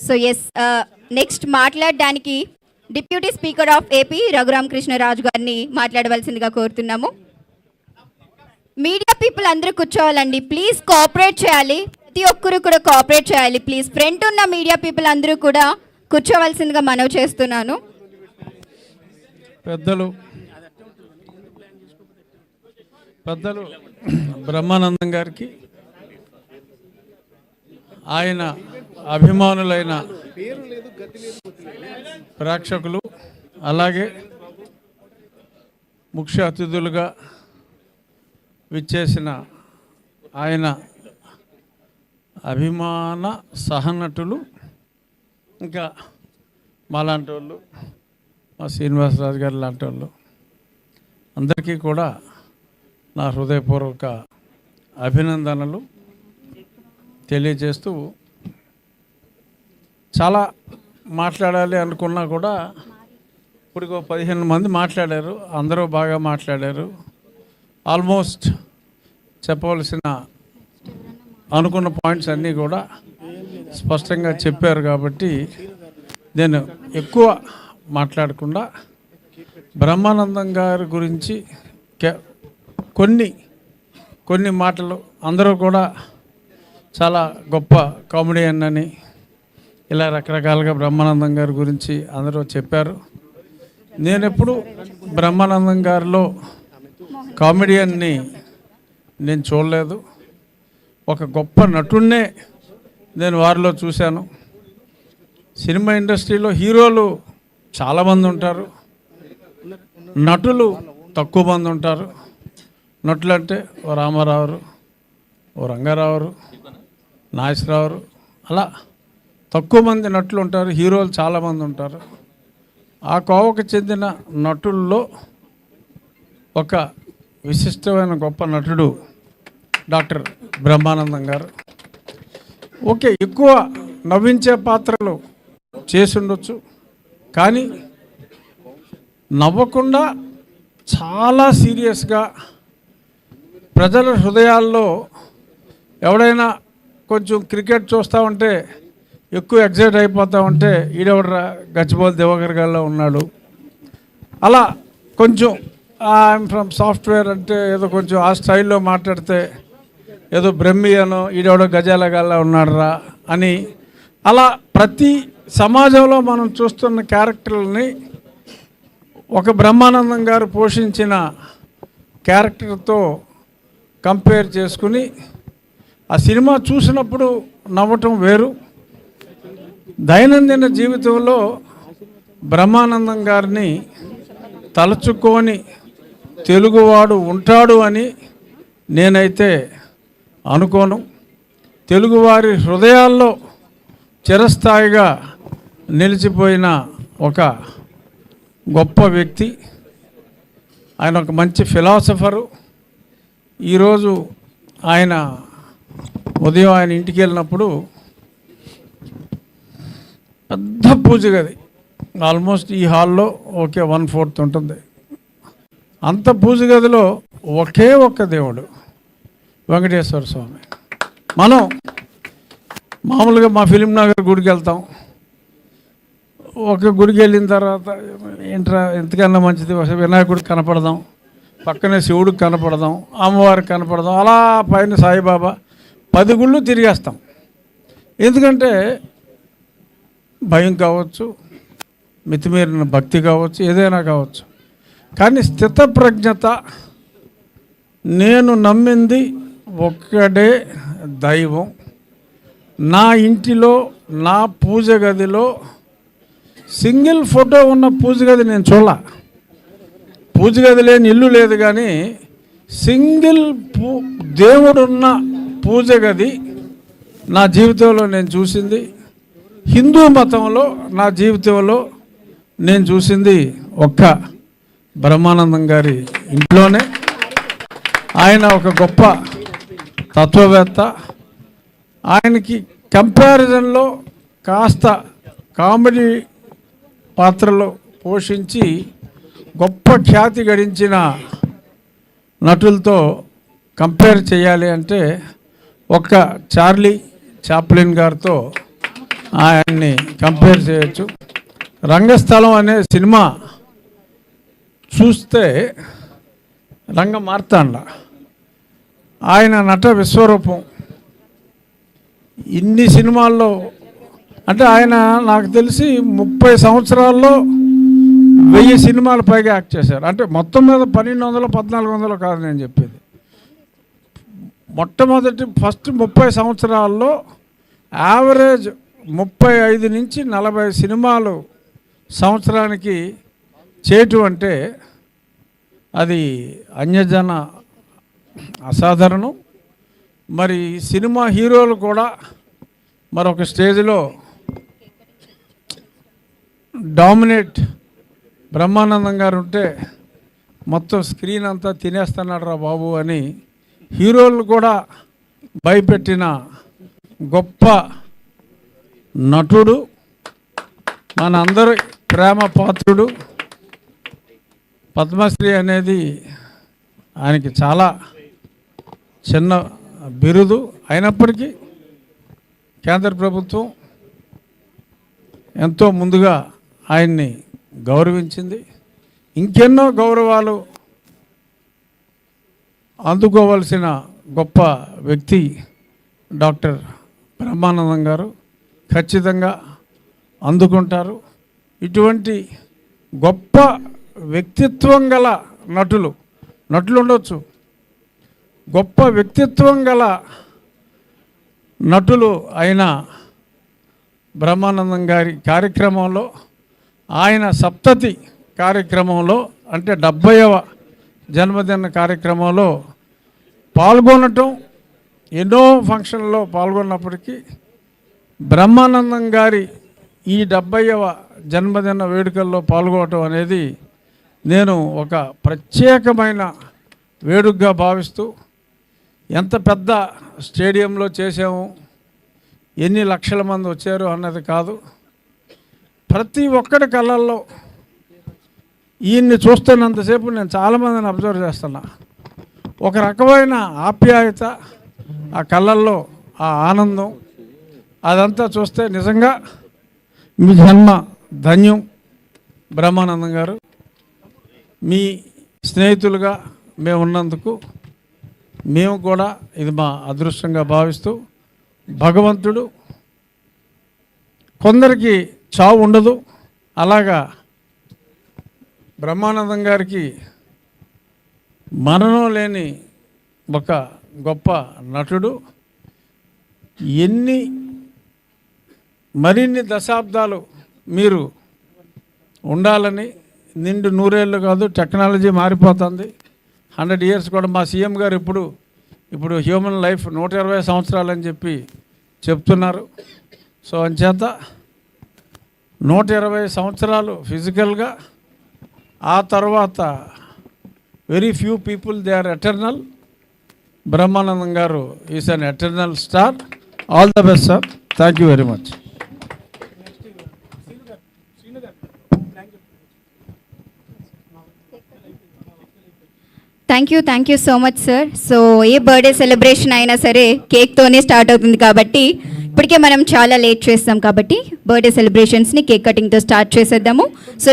So yes, next మాట్లాడడానికి deputy speaker of AP Raghuramakrishnaraju గారిని మాట్లాడవలసిందిగా కోరుతున్నాము. మీడియా పీపుల్ అందరూ కూర్చోవాలండి, ప్లీజ్ కోఆపరేట్ చేయాలి, ప్రతి ఒక్కరు కూడా కోఆపరేట్ చేయాలి ప్లీజ్. ఫ్రంట్ ఉన్న మీడియా పీపుల్ అందరూ కూడా కూర్చోవలసిందిగా మనవి చేస్తున్నాను. పెద్దలు బ్రహ్మానందం గారికి, ఆయన అభిమానులైన ప్రేక్షకులు, అలాగే ముఖ్య అతిథులుగా విచ్చేసిన ఆయన అభిమాన సహనటులు, ఇంకా మాలాంటి వాళ్ళు, మా శ్రీనివాసరాజు గారు లాంటి వాళ్ళు అందరికీ కూడా నా హృదయపూర్వక అభినందనలు తెలియజేస్తూ, చాలా మాట్లాడాలి అనుకున్నా కూడా ఇప్పుడు 15 మంది మాట్లాడారు, అందరూ బాగా మాట్లాడారు. ఆల్మోస్ట్ చెప్పవలసిన అనుకున్న పాయింట్స్ అన్నీ కూడా స్పష్టంగా చెప్పారు. కాబట్టి నేను ఎక్కువ మాట్లాడకుండా బ్రహ్మానందం గారి గురించి కొన్ని మాటలు, అందరూ కూడా చాలా గొప్ప కామెడియన్ అని ఇలా రకరకాలుగా బ్రహ్మానందం గారి గురించి అందరూ చెప్పారు. నేనెప్పుడు బ్రహ్మానందం గారిలో కామెడియన్ని నేను చూడలేదు, ఒక గొప్ప నటున్నే నేను వారిలో చూశాను. సినిమా ఇండస్ట్రీలో హీరోలు చాలామంది ఉంటారు, నటులు తక్కువ మంది ఉంటారు. నటులు అంటే ఓ రామారావు, ఓ రంగారావు, నాగేశ్వరరావు, అలా తక్కువ మంది నటులు ఉంటారు, హీరోలు చాలామంది ఉంటారు. ఆ కోవకు చెందిన నటుల్లో ఒక విశిష్టమైన గొప్ప నటుడు డాక్టర్ బ్రహ్మానందం గారు. ఓకే, ఎక్కువ నవ్వించే పాత్రలు చేసుండొచ్చు, కానీ నవ్వకుండా చాలా సీరియస్గా ప్రజల హృదయాల్లో, ఎవడైనా కొంచెం క్రికెట్ చూస్తూ ఉంటే ఎక్కువ ఎగ్జైట్ అయిపోతూ ఉంటే ఈడెవడరా గచ్చిబౌలి దివాకర్ గారిలో ఉన్నాడు, అలా కొంచెం ఐఎమ్ ఫ్రమ్ సాఫ్ట్వేర్ అంటే ఏదో కొంచెం ఆ స్టైల్లో మాట్లాడితే ఏదో బ్రహ్మి అనో ఈడెవడో గజాల గాల్లో ఉన్నాడురా అని, అలా ప్రతి సమాజంలో మనం చూస్తున్న క్యారెక్టర్లని ఒక బ్రహ్మానందం గారు పోషించిన క్యారెక్టర్తో కంపేర్ చేసుకుని ఆ సినిమా చూసినప్పుడు నవ్వటం వేరు. దైనందిన జీవితంలో బ్రహ్మానందం గారిని తలుచుకొని తెలుగువాడు ఉంటాడు అని నేనైతే అనుకోను. తెలుగువారి హృదయాల్లో చిరస్థాయిగా నిలిచిపోయిన ఒక గొప్ప వ్యక్తి. ఆయన ఒక మంచి ఫిలాసఫరు. ఈరోజు ఆయన ఉదయం ఆయన ఇంటికి వెళ్ళినప్పుడు పెద్ద పూజ గది, ఆల్మోస్ట్ ఈ హాల్లో ఓకే 1/4 ఉంటుంది. అంత పూజ గదిలో ఒకే ఒక్క దేవుడు, వెంకటేశ్వర స్వామి. మనం మామూలుగా మా ఫిలిం నగర్ గుడికి వెళ్తాం, ఒక గుడికి వెళ్ళిన తర్వాత ఏంట్రా ఎంతకన్నా మంచిది వినాయకుడికి కనపడదాం, పక్కనే శివుడికి కనపడదాం, అమ్మవారికి కనపడదాం, అలా పైన సాయిబాబా 10 గుళ్ళు తిరిగేస్తాం. ఎందుకంటే భయం కావచ్చు, మితిమీరిన భక్తి కావచ్చు, ఏదైనా కావచ్చు. కానీ స్థితప్రజ్ఞత, నేను నమ్మింది ఒక్కడే దైవం, నా ఇంటిలో నా పూజ గదిలో సింగిల్ ఫోటో ఉన్న పూజ గది నేను చూడాల. పూజ గది లేని ఇల్లు లేదు, కానీ సింగిల్ దేవుడున్న పూజ గది నా జీవితంలో నేను చూసింది. హిందూ మతంలో నా జీవితంలో నేను చూసింది ఒక్క బ్రహ్మానందం గారి ఇంట్లోనే. ఆయన ఒక గొప్ప తత్వవేత్త. ఆయనకి కంపారిజన్లో కాస్త కామెడీ పాత్రలు పోషించి గొప్ప ఖ్యాతి గడించిన నటులతో కంపేర్ చేయాలి అంటే ఒక్క చార్లీ చాప్లిన్ గారితో ఆయన్ని కంపేర్ చేయొచ్చు. రంగస్థలం అనే సినిమా చూస్తే రంగ మార్తాండ ఆయన నట విశ్వరూపం. ఇన్ని సినిమాల్లో అంటే ఆయన నాకు తెలిసి 30 సంవత్సరాల్లో 1000 సినిమాలు పైగా యాక్ట్ చేశారు. అంటే మొత్తం మీద 1200 1400 కాదు నేను చెప్పేది. ఫస్ట్ 30 సంవత్సరాల్లో యావరేజ్ 35 నుంచి 40 సినిమాలు సంవత్సరానికి చేయటం అంటే అది అన్యజన అసాధారణం. మరి సినిమా హీరోలు కూడా మరొక స్టేజ్లో డామినేట్ బ్రహ్మానందం గారు ఉంటే మొత్తం స్క్రీన్ అంతా తినేస్తున్నాడు రా బాబు అని హీరోలు కూడా భయపెట్టిన గొప్ప నటుడు, మనందరి ప్రేమ పాత్రుడు. పద్మశ్రీ అనేది ఆయనకి చాలా చిన్న బిరుదు అయినప్పటికీ కేంద్ర ప్రభుత్వం ఎంతో ముందుగా ఆయన్ని గౌరవించింది. ఇంకెన్నో గౌరవాలు అందుకోవలసిన గొప్ప వ్యక్తి డాక్టర్ బ్రహ్మానందం గారు. ఖచ్చితంగా అందుకుంటారు. ఇటువంటి గొప్ప వ్యక్తిత్వం గల నటులు ఉండొచ్చు. గొప్ప వ్యక్తిత్వం గల నటులు అయిన బ్రహ్మానందం గారి కార్యక్రమంలో, ఆయన సప్తతి కార్యక్రమంలో అంటే 70వ జన్మదిన కార్యక్రమంలో పాల్గొనటం, ఎన్నో ఫంక్షన్లో పాల్గొన్నప్పటికీ బ్రహ్మానందం గారి ఈ 70వ జన్మదిన వేడుకల్లో పాల్గొనటం అనేది నేను ఒక ప్రత్యేకమైన వేడుకగా భావిస్తూ, ఎంత పెద్ద స్టేడియంలో చేసాము, ఎన్ని లక్షల మంది వచ్చారు అన్నది కాదు, ప్రతి ఒక్కడి కళ్ళల్లో ఈయన్ని చూస్తున్నంతసేపు నేను చాలామందిని అబ్జర్వ్ చేస్తున్నా. ఒక రకమైన ఆప్యాయత ఆ కళ్ళల్లో, ఆ ఆనందం, అదంతా చూస్తే నిజంగా మీ జన్మ ధన్యం బ్రహ్మానందం గారు. మీ స్నేహితులుగా మేము ఉన్నందుకు మేము కూడా ఇది మా అదృష్టంగా భావిస్తూ, భగవంతుడు కొందరికి చావు ఉండదు, అలాగా బ్రహ్మానందం గారికి మరణం లేని ఒక గొప్ప నటుడు. మరిన్ని దశాబ్దాలు మీరు ఉండాలని, నిండు 100 ఏళ్ళు కాదు, టెక్నాలజీ మారిపోతుంది, 100 ఇయర్స్ కూడా. మా సీఎం గారు ఇప్పుడు హ్యూమన్ లైఫ్ 120 సంవత్సరాలు అని చెప్పి చెప్తున్నారు. సో అంచేత 120 సంవత్సరాలు ఫిజికల్గా, ఆ తర్వాత very few people they are eternal. Brahmanandam garu is an eternal star. All the best sir. Thank you very much. Thank you so much sir. So a birthday celebration అయినా సరే కేక్తోనే స్టార్ట్ అవుతుంది కాబట్టి, ఇప్పటికే మనం చాలా లేట్ చేస్తాం కాబట్టి బర్త్డే సెలబ్రేషన్స్ని కేక్ కటింగ్తో స్టార్ట్ చేసేద్దాము. సో